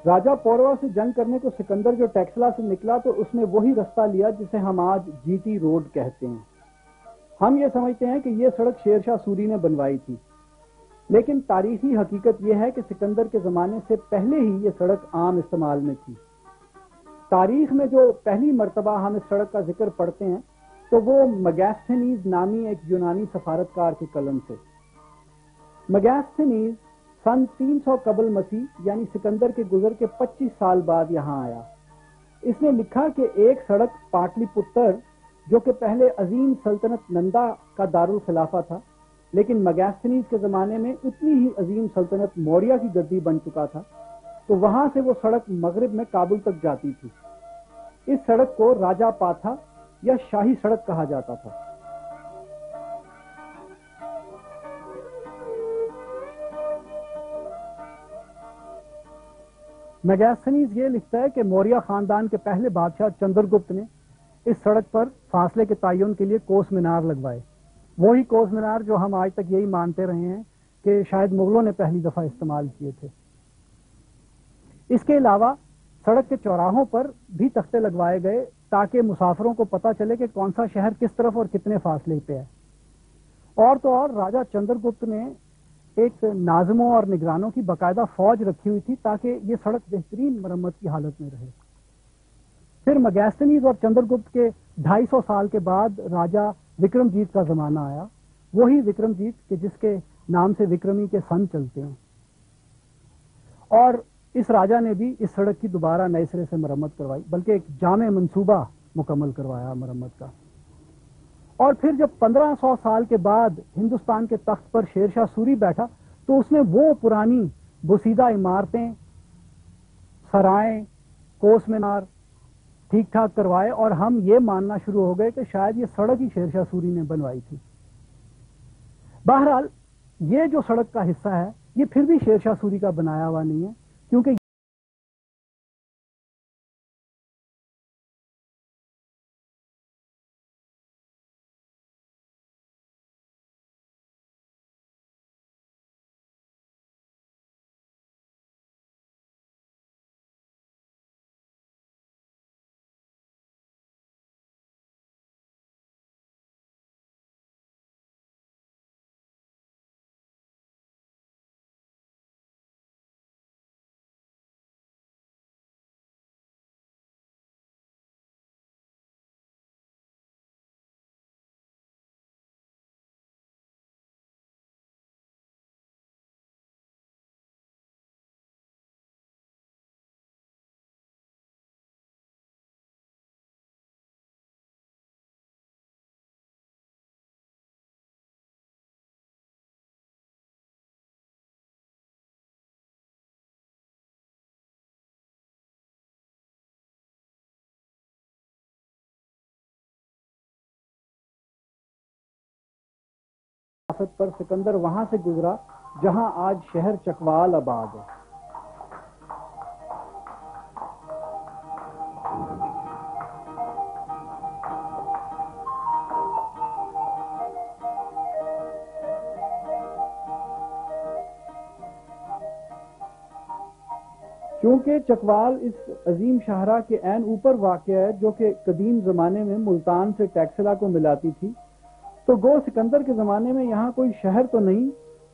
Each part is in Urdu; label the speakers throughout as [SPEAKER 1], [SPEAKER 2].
[SPEAKER 1] راجہ پوروا سے جنگ کرنے کو سکندر جو ٹیکسلا سے نکلا تو اس نے وہی رستہ لیا جسے ہم آج جی ٹی روڈ کہتے ہیں۔ ہم یہ سمجھتے ہیں کہ یہ سڑک شیر شاہ سوری نے بنوائی تھی، لیکن تاریخی حقیقت یہ ہے کہ سکندر کے زمانے سے پہلے ہی یہ سڑک عام استعمال میں تھی۔ تاریخ میں جو پہلی مرتبہ ہم اس سڑک کا ذکر پڑھتے ہیں تو وہ مگیسٹھنیز نامی ایک یونانی سفارتکار کے قلم سے۔ مگیسٹھنیز سن 300 قبل مسیح یعنی سکندر کے گزر کے 25 سال بعد یہاں آیا۔ اس نے لکھا کہ ایک سڑک پاٹلی پتر جو کہ پہلے عظیم سلطنت نندا کا دارالخلافہ تھا، لیکن مگیسٹھنیز کے زمانے میں اتنی ہی عظیم سلطنت موریہ کی گدی بن چکا تھا، تو وہاں سے وہ سڑک مغرب میں کابل تک جاتی تھی۔ اس سڑک کو راجہ پاتھا یا شاہی سڑک کہا جاتا تھا۔ میگاستھنیز یہ لکھتا ہے کہ موریہ خاندان کے پہلے بادشاہ چندر گپت نے اس سڑک پر فاصلے کے تعین کے لیے کوس مینار لگوائے، وہی کوس مینار جو ہم آج تک یہی مانتے رہے ہیں کہ شاید مغلوں نے پہلی دفعہ استعمال کیے تھے۔ اس کے علاوہ سڑک کے چوراہوں پر بھی تختے لگوائے گئے تاکہ مسافروں کو پتہ چلے کہ کون سا شہر کس طرف اور کتنے فاصلے پہ ہے۔ اور تو اور راجہ چندر گپت نے ایک ناظموں اور نگرانوں کی باقاعدہ فوج رکھی ہوئی تھی تاکہ یہ سڑک بہترین مرمت کی حالت میں رہے۔ پھر مگیسٹھنیز اور چندر گپت کے 250 سال کے بعد راجہ وکرم جیت کا زمانہ آیا، وہی وکرم جیت کہ جس کے نام سے وکرمی کے سن چلتے ہیں، اور اس راجہ نے بھی اس سڑک کی دوبارہ نئے سرے سے مرمت کروائی، بلکہ ایک جامع منصوبہ مکمل کروایا مرمت کا۔ اور پھر جب 1500 سال کے بعد ہندوستان کے تخت پر شیر شاہ سوری بیٹھا تو اس نے وہ پرانی بسیدہ عمارتیں، سرائیں، کوس مینار ٹھیک ٹھاک کروائے، اور ہم یہ ماننا شروع ہو گئے کہ شاید یہ سڑک ہی شیر شاہ سوری نے بنوائی تھی۔ بہرحال یہ جو سڑک کا حصہ ہے یہ پھر بھی شیر شاہ سوری کا بنایا ہوا نہیں ہے، کیونکہ پر سکندر وہاں سے گزرا جہاں آج شہر چکوال آباد ہے۔ چونکہ چکوال اس عظیم شاہراہ کے عین اوپر واقع ہے جو کہ قدیم زمانے میں ملتان سے ٹیکسلا کو ملاتی تھی، تو گو سکندر کے زمانے میں یہاں کوئی شہر تو نہیں،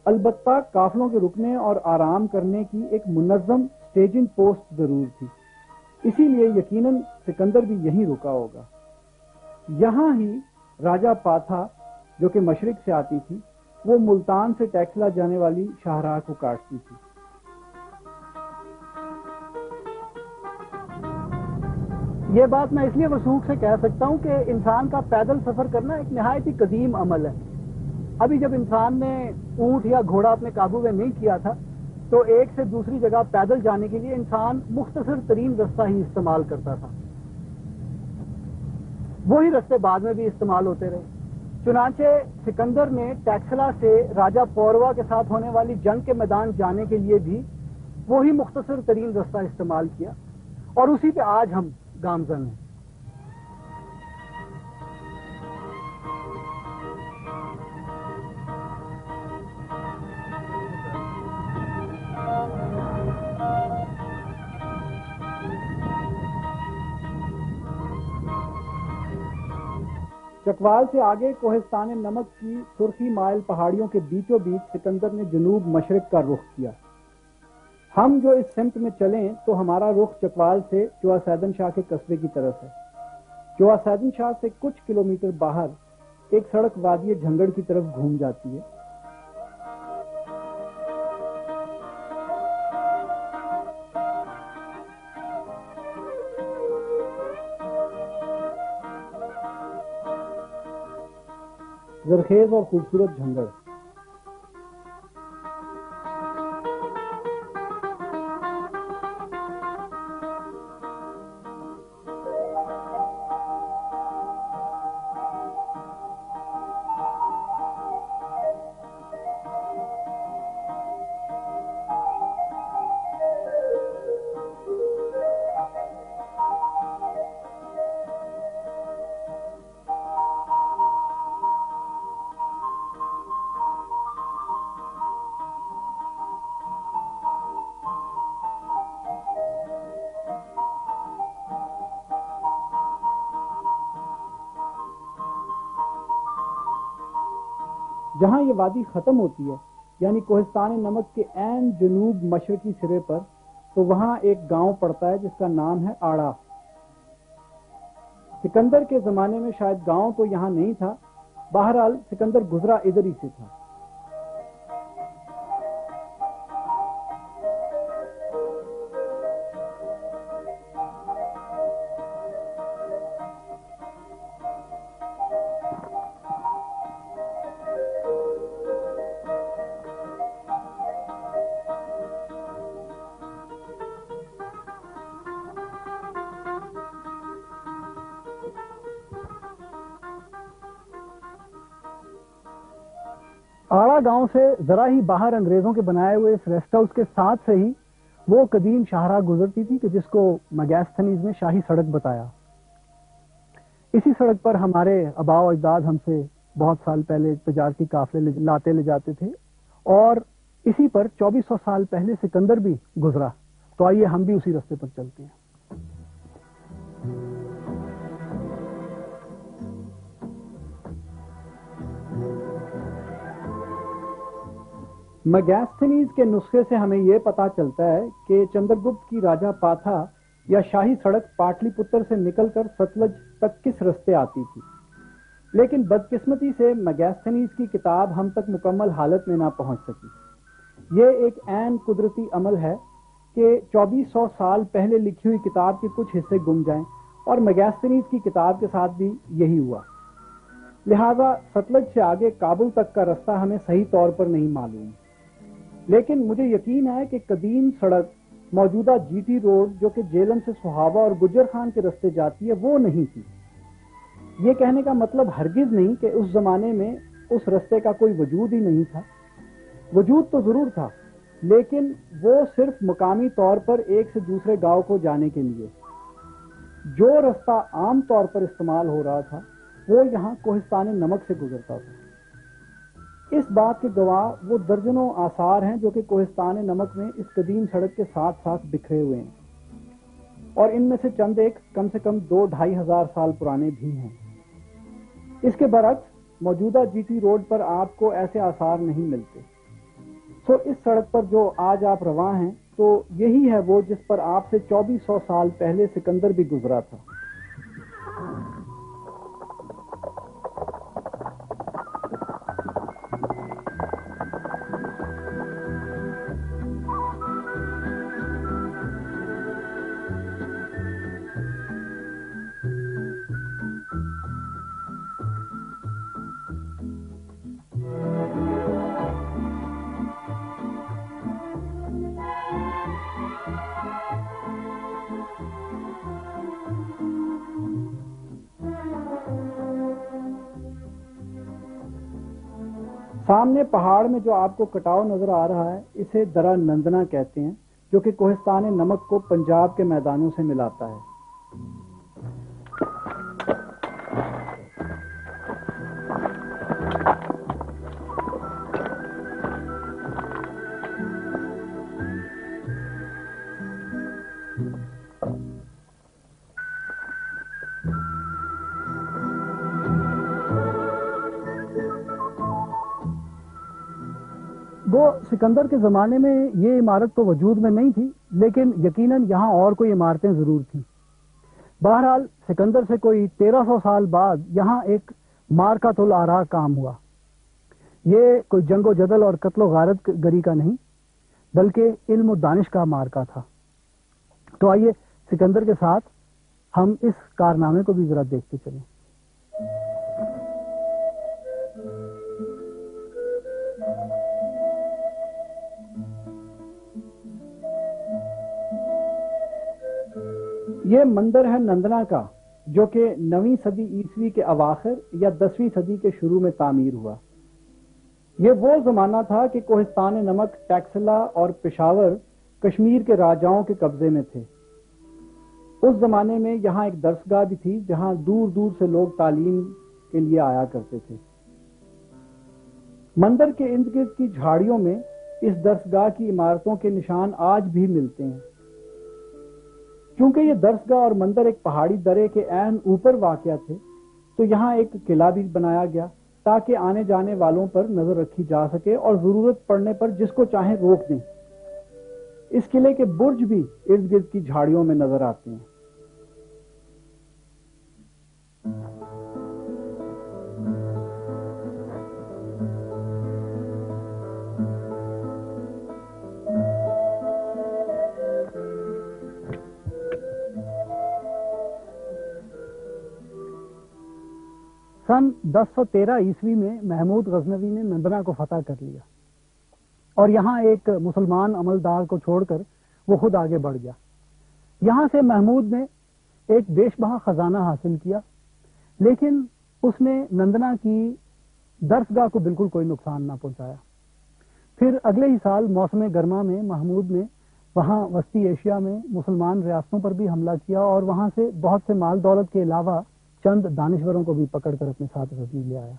[SPEAKER 1] البتہ قافلوں کے رکنے اور آرام کرنے کی ایک منظم سٹیجنگ پوسٹ ضرور تھی۔ اسی لیے یقیناً سکندر بھی یہیں رکا ہوگا۔ یہاں ہی راجہ پاتھا جو کہ مشرق سے آتی تھی وہ ملتان سے ٹیکسلا جانے والی شاہراہ کو کاٹتی تھی۔ یہ بات میں اس لیے وثوق سے کہہ سکتا ہوں کہ انسان کا پیدل سفر کرنا ایک نہایت ہی قدیم عمل ہے۔ ابھی جب انسان نے اونٹ یا گھوڑا اپنے قابو میں نہیں کیا تھا تو ایک سے دوسری جگہ پیدل جانے کے لیے انسان مختصر ترین رستہ ہی استعمال کرتا تھا، وہی رستے بعد میں بھی استعمال ہوتے رہے۔ چنانچہ سکندر نے ٹیکسلا سے راجہ پوروا کے ساتھ ہونے والی جنگ کے میدان جانے کے لیے بھی وہی مختصر ترین رستہ استعمال کیا، اور اسی پہ آج ہم گامزن ہیں۔ چکوال سے آگے کوہستان نمک کی سرخی مائل پہاڑیوں کے بیچوں بیچ سکندر نے جنوب مشرق کا رخ کیا۔ ہم جو اس سمت میں چلیں تو ہمارا رخ چکوال سے چوا سیدن شاہ کے قصبے کی طرف ہے۔ چوا سیدن شاہ سے کچھ کلومیٹر باہر ایک سڑک وادی جھنگڑ کی طرف گھوم جاتی ہے۔ زرخیز اور خوبصورت جھنگڑ۔ جہاں یہ وادی ختم ہوتی ہے یعنی کوہستان نمک کے عین جنوب مشرقی سرے پر، تو وہاں ایک گاؤں پڑتا ہے جس کا نام ہے آڑا۔ سکندر کے زمانے میں شاید گاؤں تو یہاں نہیں تھا، بہرحال سکندر گزرا ادھر ہی سے تھا۔ آڑا گاؤں سے ذرا ہی باہر انگریزوں کے بنائے ہوئے اس ریسٹ ہاؤس کے ساتھ سے ہی وہ قدیم شاہراہ گزرتی تھی کہ جس کو مگیستھنیز نے شاہی سڑک بتایا۔ اسی سڑک پر ہمارے آباء و اجداد ہم سے بہت سال پہلے تجارتی قافلے لاتے لے جاتے تھے، اور اسی پر 2400 سال پہلے سکندر بھی گزرا۔ تو آئیے ہم بھی اسی راستے پر چلتے ہیں۔ مگیستھنیز کے نسخے سے ہمیں یہ پتا چلتا ہے کہ چندرگپت کی راجہ پاتھا یا شاہی سڑک پاٹلی پتر سے نکل کر ستلج تک کس رستے آتی تھی، لیکن بدقسمتی سے مگیستھنیز کی کتاب ہم تک مکمل حالت میں نہ پہنچ سکی۔ یہ ایک عین قدرتی عمل ہے کہ 2400 سال پہلے لکھی ہوئی کتاب کے کچھ حصے گم جائیں، اور مگیستھنیز کی کتاب کے ساتھ بھی یہی ہوا۔ لہذا ستلج سے آگے کابل تک کا رستہ ہمیں صحیح طور پر نہیں معلوم، لیکن مجھے یقین ہے کہ قدیم سڑک موجودہ جی ٹی روڈ جو کہ جیلم سے سہاوا اور گجر خان کے رستے جاتی ہے وہ نہیں تھی۔ یہ کہنے کا مطلب ہرگز نہیں کہ اس زمانے میں اس رستے کا کوئی وجود ہی نہیں تھا۔ وجود تو ضرور تھا، لیکن وہ صرف مقامی طور پر ایک سے دوسرے گاؤں کو جانے کے لیے۔ جو رستہ عام طور پر استعمال ہو رہا تھا وہ یہاں کوہستان نمک سے گزرتا تھا۔ اس بات کے گواہ وہ درجنوں آثار ہیں جو کہ کوہستان نمک میں اس قدیم سڑک کے ساتھ ساتھ بکھرے ہوئے ہیں، اور ان میں سے چند ایک کم سے کم 2-2.5 ہزار سال پرانے بھی ہیں۔ اس کے برعکس موجودہ جی ٹی روڈ پر آپ کو ایسے آثار نہیں ملتے۔ سو اس سڑک پر جو آج آپ رواں ہیں تو یہی ہے وہ جس پر آپ سے 2400 سال پہلے سکندر بھی گزرا تھا۔ سامنے پہاڑ میں جو آپ کو کٹاؤ نظر آ رہا ہے اسے درہ نندنا کہتے ہیں، جو کہ کوہستان نمک کو پنجاب کے میدانوں سے ملاتا ہے۔ تو سکندر کے زمانے میں یہ عمارت تو وجود میں نہیں تھی، لیکن یقیناً یہاں اور کوئی عمارتیں ضرور تھیں۔ بہرحال سکندر سے کوئی 1300 سال بعد یہاں ایک مارکۃ الآراء کام ہوا۔ یہ کوئی جنگ و جدل اور قتل و غارت گری کا نہیں، بلکہ علم و دانش کا مارکہ تھا۔ تو آئیے سکندر کے ساتھ ہم اس کارنامے کو بھی ذرا دیکھتے چلیں۔ یہ مندر ہے نندنا کا، جو کہ 9ویں صدی عیسوی کے اواخر یا 10ویں صدی کے شروع میں تعمیر ہوا۔ یہ وہ زمانہ تھا کہ کوہستان نمک، ٹیکسلا اور پشاور کشمیر کے راجاؤں کے قبضے میں تھے۔ اس زمانے میں یہاں ایک درسگاہ بھی تھی جہاں دور دور سے لوگ تعلیم کے لیے آیا کرتے تھے۔ مندر کے ارد گرد کی جھاڑیوں میں اس درسگاہ کی عمارتوں کے نشان آج بھی ملتے ہیں۔ چونکہ یہ درسگاہ اور مندر ایک پہاڑی درے کے عین اوپر واقع تھے، تو یہاں ایک قلعہ بھی بنایا گیا تاکہ آنے جانے والوں پر نظر رکھی جا سکے اور ضرورت پڑنے پر جس کو چاہیں روک دیں۔ اس قلعے کے برج بھی ارد گرد کی جھاڑیوں میں نظر آتے ہیں۔ سن 1013 عیسوی میں محمود غزنوی نے نندنا کو فتح کر لیا اور یہاں ایک مسلمان عملدار کو چھوڑ کر وہ خود آگے بڑھ گیا۔ یہاں سے محمود نے ایک بیش بہا خزانہ حاصل کیا، لیکن اس نے نندنا کی درسگاہ کو بالکل کوئی نقصان نہ پہنچایا۔ پھر اگلے ہی سال موسم گرما میں محمود نے وہاں وسطی ایشیا میں مسلمان ریاستوں پر بھی حملہ کیا اور وہاں سے بہت سے مال دولت کے علاوہ چند دانشوروں کو بھی پکڑ کر اپنے ساتھ غزنی لے آیا۔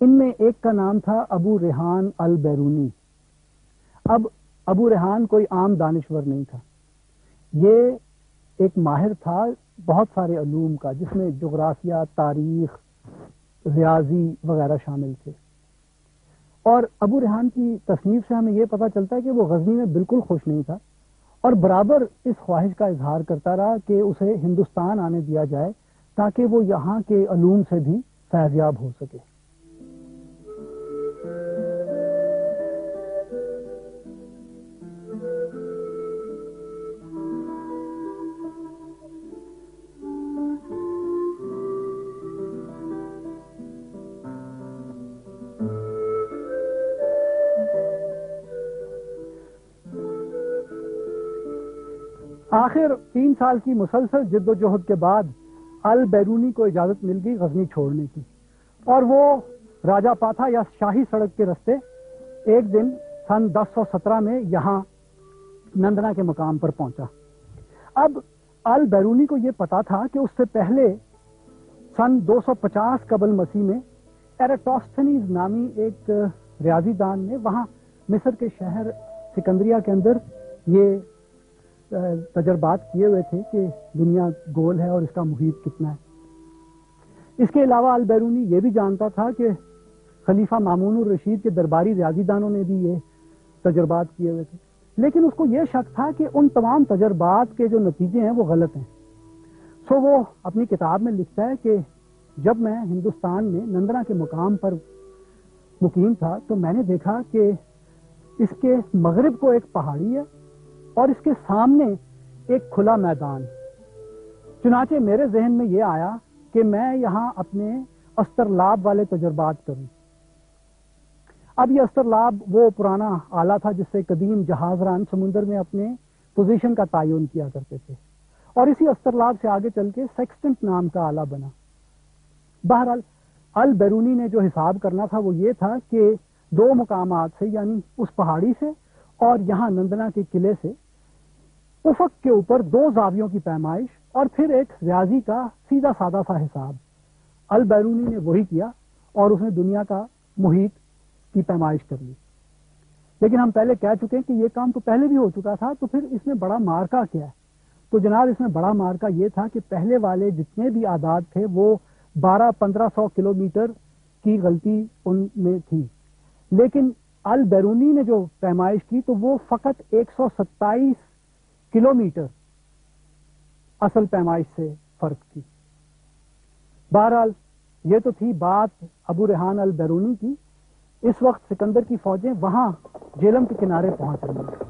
[SPEAKER 1] ان میں ایک کا نام تھا ابو ریحان البیرونی۔ اب ابو ریحان کوئی عام دانشور نہیں تھا، یہ ایک ماہر تھا بہت سارے علوم کا، جس میں جغرافیہ، تاریخ، ریاضی وغیرہ شامل تھے۔ اور ابو ریحان کی تصنیف سے ہمیں یہ پتہ چلتا ہے کہ وہ غزنی میں بالکل خوش نہیں تھا اور برابر اس خواہش کا اظہار کرتا رہا کہ اسے ہندوستان آنے دیا جائے تاکہ وہ یہاں کے علوم سے بھی فیضیاب ہو سکے۔ آخر 3 سال کی مسلسل جد و جہد کے بعد البیرونی کو اجازت مل گئی غزنی چھوڑنے کی، اور وہ راجہ پاتھا یا شاہی سڑک کے رستے ایک دن سن 1017 میں یہاں نندنا کے مقام پر پہنچا۔ اب البیرونی کو یہ پتا تھا کہ اس سے پہلے سن 250 قبل مسیح میں ایراتوستھنیز نامی ایک ریاضی دان نے وہاں مصر کے شہر سکندریہ کے اندر یہ تجربات کیے ہوئے تھے کہ دنیا گول ہے اور اس کا محیط کتنا ہے۔ اس کے علاوہ البیرونی یہ بھی جانتا تھا کہ خلیفہ مامون الرشید کے درباری ریاضی دانوں نے بھی یہ تجربات کیے ہوئے تھے، لیکن اس کو یہ شک تھا کہ ان تمام تجربات کے جو نتیجے ہیں وہ غلط ہیں۔ سو وہ اپنی کتاب میں لکھتا ہے کہ جب میں ہندوستان میں نندنا کے مقام پر مقیم تھا تو میں نے دیکھا کہ اس کے مغرب کو ایک پہاڑی ہے اور اس کے سامنے ایک کھلا میدان۔ چنانچہ میرے ذہن میں یہ آیا کہ میں یہاں اپنے استرلاب والے تجربات کروں۔ اب یہ استرلاب وہ پرانا آلہ تھا جس سے قدیم جہاز ران سمندر میں اپنے پوزیشن کا تعین کیا کرتے تھے، اور اسی استرلاب سے آگے چل کے سیکسٹنٹ نام کا آلہ بنا۔ بہرحال البیرونی نے جو حساب کرنا تھا وہ یہ تھا کہ 2 مقامات سے، یعنی اس پہاڑی سے اور یہاں نندنا کے قلعے سے، افق کے اوپر 2 زاویوں کی پیمائش اور پھر ایک ریاضی کا سیدھا سادہ سا حساب۔ البیرونی نے وہی کیا اور اس نے دنیا کا محیط کی پیمائش کر لی۔ لیکن ہم پہلے کہہ چکے کہ یہ کام تو پہلے بھی ہو چکا تھا، تو پھر اس میں بڑا مارکا کیا ہے؟ تو جناب اس میں بڑا مارکا یہ تھا کہ پہلے والے جتنے بھی اعداد تھے وہ 1200-1500 کلومیٹر کی غلطی ان میں تھی، لیکن البیرونی نے جو پیمائش کی تو وہ فقط 127 کلومیٹر اصل پیمائش سے فرق تھی. بہرحال یہ تو تھی بات ابو ریحان البیرونی کی. اس وقت سکندر کی فوجیں وہاں جیلم کے کنارے پہنچ رہی ہیں.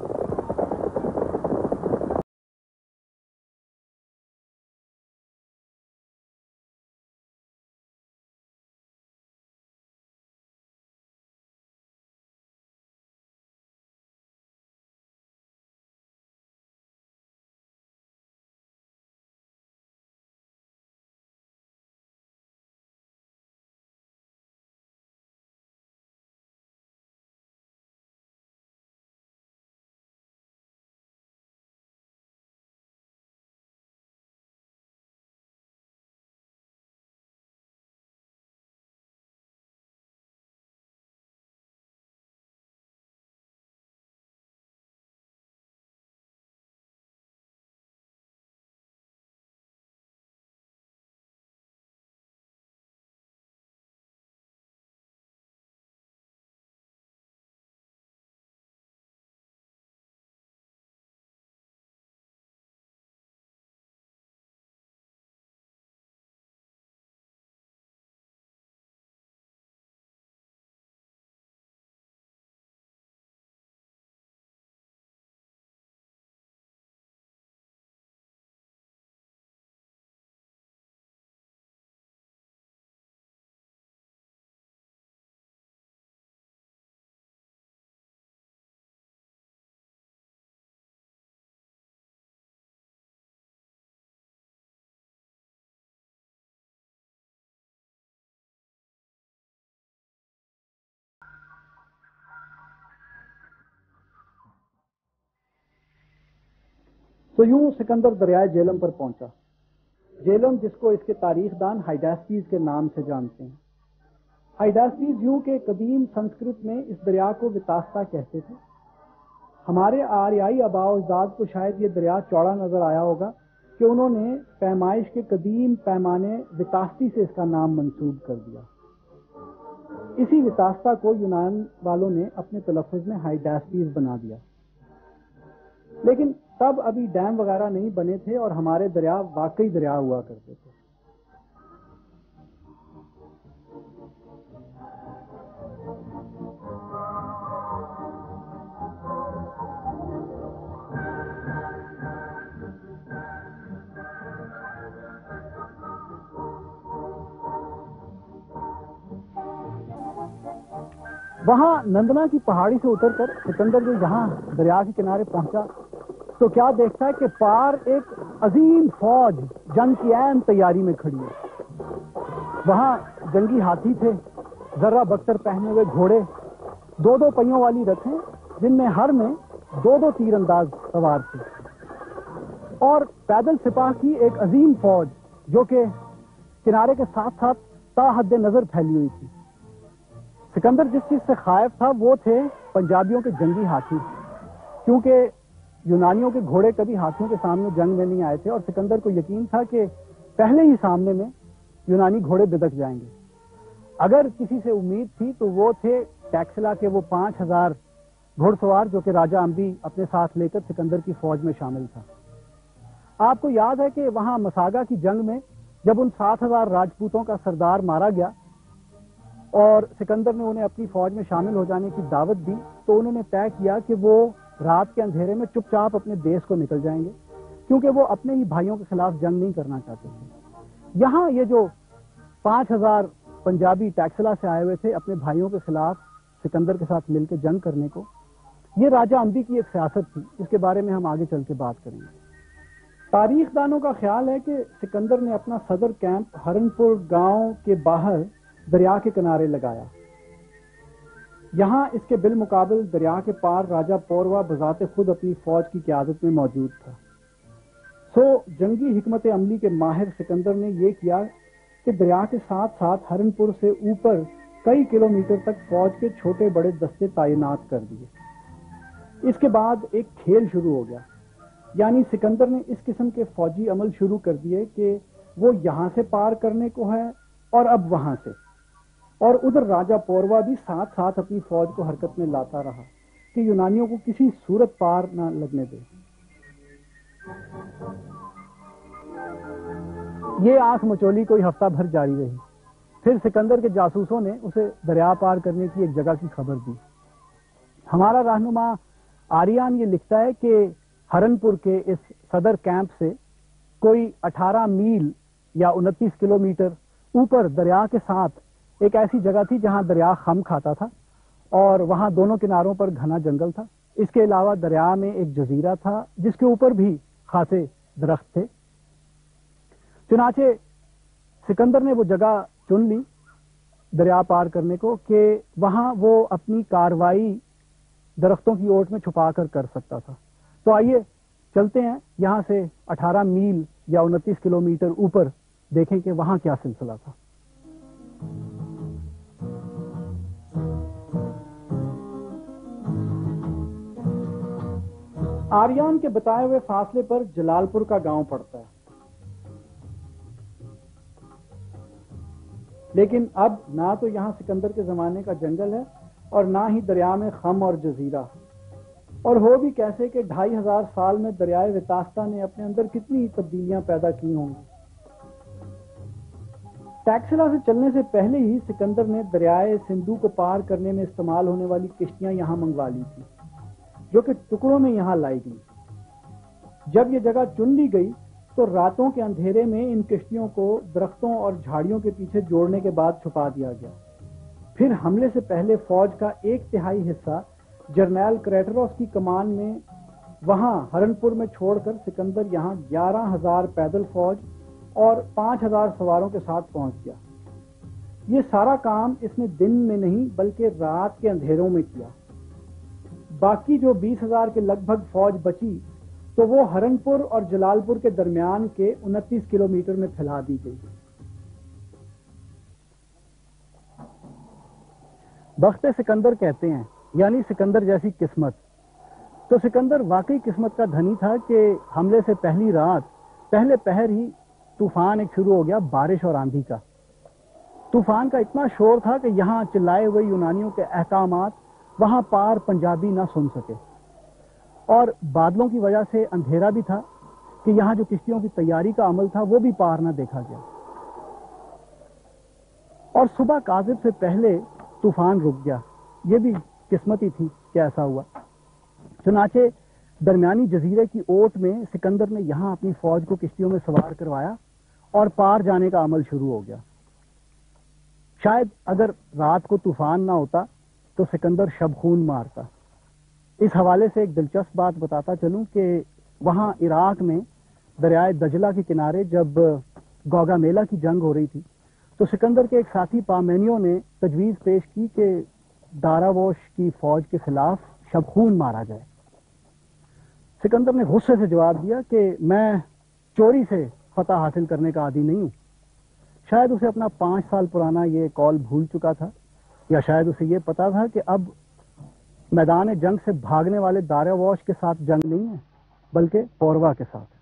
[SPEAKER 1] تو یوں سکندر دریائے جیلم پر پہنچا. جیلم جس کو اس کے تاریخ دان ہائیڈاسپیز کے نام سے جانتے ہیں. ہائیڈاسپیز یوں کہ قدیم سنسکرت میں اس دریا کو وتاستا کہتے تھے. ہمارے آریائی آباء و اجداد کو شاید یہ دریا چوڑا نظر آیا ہوگا کہ انہوں نے پیمائش کے قدیم پیمانے وتاستی سے اس کا نام منسوب کر دیا. اسی وتاستا کو یونان والوں نے اپنے تلفظ میں ہائیڈاسپیز بنا دیا. لیکن تب ابھی ڈیم وغیرہ نہیں بنے تھے اور ہمارے دریا واقعی دریا ہوا کرتے تھے. وہاں نندنا کی پہاڑی سے اتر کر سکندر جو یہاں دریا کے کنارے پہنچا تو کیا دیکھتا ہے کہ پار ایک عظیم فوج جنگ کی عین تیاری میں کھڑی ہے. وہاں جنگی ہاتھی تھے, ذرہ بختر پہنے ہوئے گھوڑے, دو پہیوں والی رتھیں جن میں ہر میں دو تیر انداز سوار تھے, اور پیدل سپاہ کی ایک عظیم فوج جو کہ کنارے کے ساتھ ساتھ تا حد نظر پھیلی ہوئی تھی. سکندر جس چیز سے خائف تھا وہ تھے پنجابیوں کے جنگی ہاتھی, کیونکہ یونانیوں کے گھوڑے کبھی ہاتھیوں کے سامنے جنگ میں نہیں آئے تھے اور سکندر کو یقین تھا کہ پہلے ہی سامنے میں یونانی گھوڑے بدک جائیں گے. اگر کسی سے امید تھی تو وہ تھے ٹیکسلا کے وہ 5000 گھوڑ سوار جو کہ راجہ امبی اپنے ساتھ لے کر سکندر کی فوج میں شامل تھا. آپ کو یاد ہے کہ وہاں مساگا کی جنگ میں جب ان 7000 راجپوتوں کا سردار مارا گیا اور سکندر نے انہیں اپنی فوج میں شامل ہو جانے کی دعوت دی تو انہوں نے طے کیا کہ وہ رات کے اندھیرے میں چپ چاپ اپنے دیس کو نکل جائیں گے, کیونکہ وہ اپنے ہی بھائیوں کے خلاف جنگ نہیں کرنا چاہتے تھے. یہاں یہ جو 5000 پنجابی ٹیکسلا سے آئے ہوئے تھے اپنے بھائیوں کے خلاف سکندر کے ساتھ مل کے جنگ کرنے کو, یہ راجہ امبی کی ایک سیاست تھی. اس کے بارے میں ہم آگے چل کے بات کریں گے. تاریخ دانوں کا خیال ہے کہ سکندر نے اپنا صدر کیمپ ہرن پور گاؤں کے باہر دریا کے کنارے لگایا. یہاں اس کے بالمقابل دریا کے پار راجہ پوروا بذات خود اپنی فوج کی قیادت میں موجود تھا. سو جنگی حکمت عملی کے ماہر سکندر نے یہ کیا کہ دریا کے ساتھ ساتھ ہرن پور سے اوپر کئی کلومیٹر تک فوج کے چھوٹے بڑے دستے تعینات کر دیے. اس کے بعد ایک کھیل شروع ہو گیا, یعنی سکندر نے اس قسم کے فوجی عمل شروع کر دیے کہ وہ یہاں سے پار کرنے کو ہے اور اب وہاں سے. اور ادھر راجہ پوروا بھی ساتھ ساتھ اپنی فوج کو حرکت میں لاتا رہا کہ یونانیوں کو کسی صورت پار نہ لگنے دے۔ یہ آنکھ مچولی کوئی ہفتہ بھر جاری رہی، پھر سکندر کے جاسوسوں نے اسے دریا پار کرنے کی ایک جگہ کی خبر دی۔ ہمارا رہنما آریان یہ لکھتا ہے کہ ہرن پور کے اس صدر کیمپ سے کوئی 18 میل یا 29 کلومیٹر اوپر دریا کے ساتھ ایک ایسی جگہ تھی جہاں دریا خم کھاتا تھا اور وہاں دونوں کناروں پر گھنا جنگل تھا۔ اس کے علاوہ دریا میں ایک جزیرہ تھا جس کے اوپر بھی خاصے درخت تھے۔ چنانچہ سکندر نے وہ جگہ چن لی دریا پار کرنے کو کہ وہاں وہ اپنی کاروائی درختوں کی اوٹ میں چھپا کر سکتا تھا۔ تو آئیے چلتے ہیں یہاں سے 18 میل یا 29 کلومیٹر اوپر، دیکھیں کہ وہاں کیا سلسلہ تھا۔ آریان کے بتائے ہوئے فاصلے پر جلال پور کا گاؤں پڑتا ہے، لیکن اب نہ تو یہاں سکندر کے زمانے کا جنگل ہے اور نہ ہی دریا میں خم اور جزیرہ، اور ہو بھی کیسے کہ 2500 سال میں دریائے وتاستہ نے اپنے اندر کتنی تبدیلیاں پیدا کی ہوں گی۔ ٹیکسلا سے چلنے سے پہلے ہی سکندر نے دریائے سندھو کو پار کرنے میں استعمال ہونے والی کشتیاں یہاں منگوا لی تھی، جو کہ ٹکڑوں میں یہاں لائی گئی۔ جب یہ جگہ چن لی گئی تو راتوں کے اندھیرے میں ان کشتیوں کو درختوں اور جھاڑیوں کے پیچھے جوڑنے کے بعد چھپا دیا گیا۔ پھر حملے سے پہلے فوج کا 1/3 حصہ جرنیل کریٹروس کی کمان میں وہاں ہرن پور میں چھوڑ کر سکندر یہاں 11,000 پیدل فوج اور 5,000 سواروں کے ساتھ پہنچ گیا۔ یہ سارا کام اس نے دن میں نہیں بلکہ رات کے اندھیروں میں کیا۔ باقی جو 20,000 کے لگ بھگ فوج بچی تو وہ ہرن پور اور جلال پور کے درمیان کے 29 کلومیٹر میں پھیلا دی گئی۔ بخت سکندر کہتے ہیں، یعنی سکندر جیسی قسمت۔ تو سکندر واقعی قسمت کا دھنی تھا کہ حملے سے پہلی رات پہلے پہر ہی طوفان ایک شروع ہو گیا، بارش اور آندھی کا۔ طوفان کا اتنا شور تھا کہ یہاں چلائے ہوئے یونانیوں کے احکامات وہاں پار پنجابی نہ سن سکے، اور بادلوں کی وجہ سے اندھیرا بھی تھا کہ یہاں جو کشتیوں کی تیاری کا عمل تھا وہ بھی پار نہ دیکھا گیا۔ اور صبح کاذب سے پہلے طوفان رک گیا۔ یہ بھی قسمت ہی تھی کہ ایسا ہوا۔ چنانچہ درمیانی جزیرے کی اوٹ میں سکندر نے یہاں اپنی فوج کو کشتیوں میں سوار کروایا اور پار جانے کا عمل شروع ہو گیا۔ شاید اگر رات کو طوفان نہ ہوتا تو سکندر شب خون مارتا۔ اس حوالے سے ایک دلچسپ بات بتاتا چلوں کہ وہاں عراق میں دریائے دجلہ کے کنارے جب گوگا میلہ کی جنگ ہو رہی تھی تو سکندر کے ایک ساتھی پامینیوں نے تجویز پیش کی کہ داراوش کی فوج کے خلاف شب خون مارا جائے۔ سکندر نے غصے سے جواب دیا کہ میں چوری سے فتح حاصل کرنے کا عادی نہیں ہوں۔ شاید اسے اپنا 5 سال پرانا یہ قول بھول چکا تھا، یا شاید اسے یہ پتا تھا کہ اب میدان جنگ سے بھاگنے والے داراوش کے ساتھ جنگ نہیں ہے بلکہ پوروا کے ساتھ۔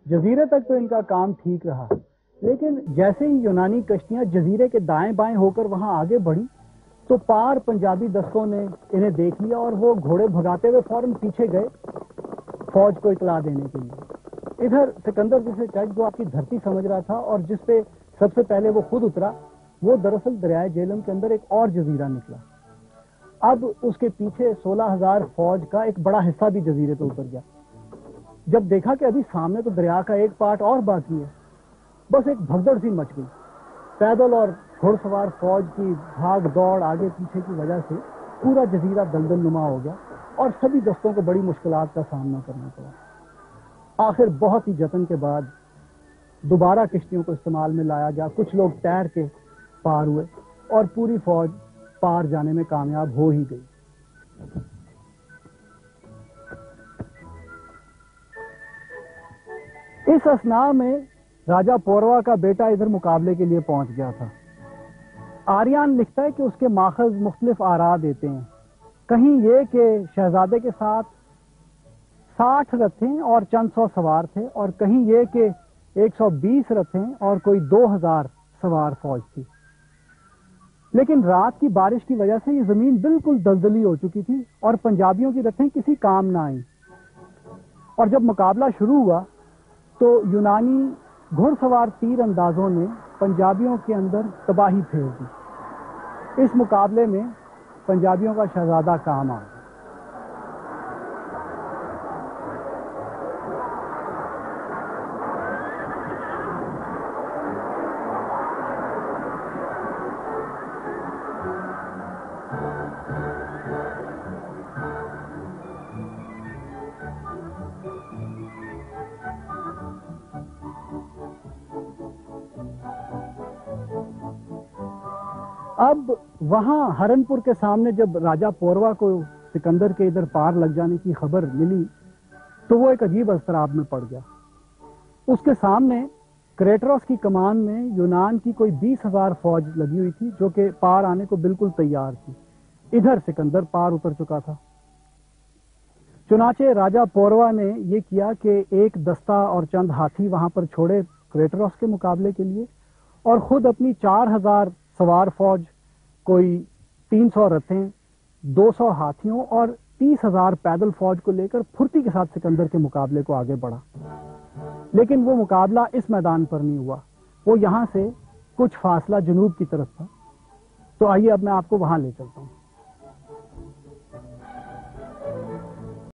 [SPEAKER 1] جزیرے تک تو ان کا کام ٹھیک رہا، لیکن جیسے ہی یونانی کشتیاں جزیرے کے دائیں بائیں ہو کر وہاں آگے بڑھی تو پار پنجابی دستوں نے انہیں دیکھ لیا اور وہ گھوڑے بھگاتے ہوئے فوراً پیچھے گئے فوج کو اطلاع دینے کے لیے۔ ادھر سکندر جسے چچ گوا کی دھرتی سمجھ رہا تھا اور جس پہ سب سے پہلے وہ خود اترا، وہ دراصل دریائے جیلم کے اندر ایک اور جزیرہ نکلا۔ اب اس کے پیچھے 16,000 فوج کا ایک بڑا حصہ بھی جزیرے پہ اتر گیا۔ جب دیکھا کہ ابھی سامنے تو دریا کا ایک پارٹ اور باقی ہے، بس ایک بھگدڑ سی مچ گئی۔ پیدل اور گھڑ سوار فوج کی بھاگ دوڑ آگے پیچھے کی وجہ سے پورا جزیرہ دلدل نما ہو گیا اور سبھی دستوں کو بڑی مشکلات کا سامنا کرنا پڑا۔ آخر بہت ہی جتن کے بعد دوبارہ کشتیوں کو استعمال میں لایا گیا، کچھ لوگ تیر کے پار ہوئے اور پوری فوج پار جانے میں کامیاب ہو ہی گئی۔ اس اثناء میں راجہ پوروا کا بیٹا ادھر مقابلے کے لیے پہنچ گیا تھا۔ آریان لکھتا ہے کہ اس کے ماخذ مختلف آراء دیتے ہیں، کہیں یہ کہ شہزادے کے ساتھ 60 رتھیں اور چند سو سوار تھے، اور کہیں یہ کہ 120 رتھیں اور کوئی 2000 سوار فوج تھی۔ لیکن رات کی بارش کی وجہ سے یہ زمین بالکل دلدلی ہو چکی تھی اور پنجابیوں کی رتھیں کسی کام نہ آئیں، اور جب مقابلہ شروع ہوا تو یونانی گھڑ سوار تیر اندازوں نے پنجابیوں کے اندر تباہی پھیر دی۔ اس مقابلے میں پنجابیوں کا شہزادہ کام آ گیا۔ اب وہاں ہرنپور کے سامنے جب راجہ پوروا کو سکندر کے ادھر پار لگ جانے کی خبر ملی تو وہ ایک عجیب اضطراب میں پڑ گیا۔ اس کے سامنے کریٹروس کی کمان میں یونان کی کوئی 20,000 فوج لگی ہوئی تھی جو کہ پار آنے کو بالکل تیار تھی۔ ادھر سکندر پار اتر چکا تھا۔ چنانچہ راجہ پوروا نے یہ کیا کہ ایک دستہ اور چند ہاتھی وہاں پر چھوڑے کریٹروس کے مقابلے کے لیے، اور خود اپنی 4,000 سوار فوج، کوئی 300 رتھیں، 200 ہاتھیوں اور 30,000 پیدل فوج کو لے کر پھرتی کے ساتھ سکندر کے مقابلے کو آگے بڑھا۔ لیکن وہ مقابلہ اس میدان پر نہیں ہوا، وہ یہاں سے کچھ فاصلہ جنوب کی طرف تھا۔ تو آئیے اب میں آپ کو وہاں لے چلتا ہوں۔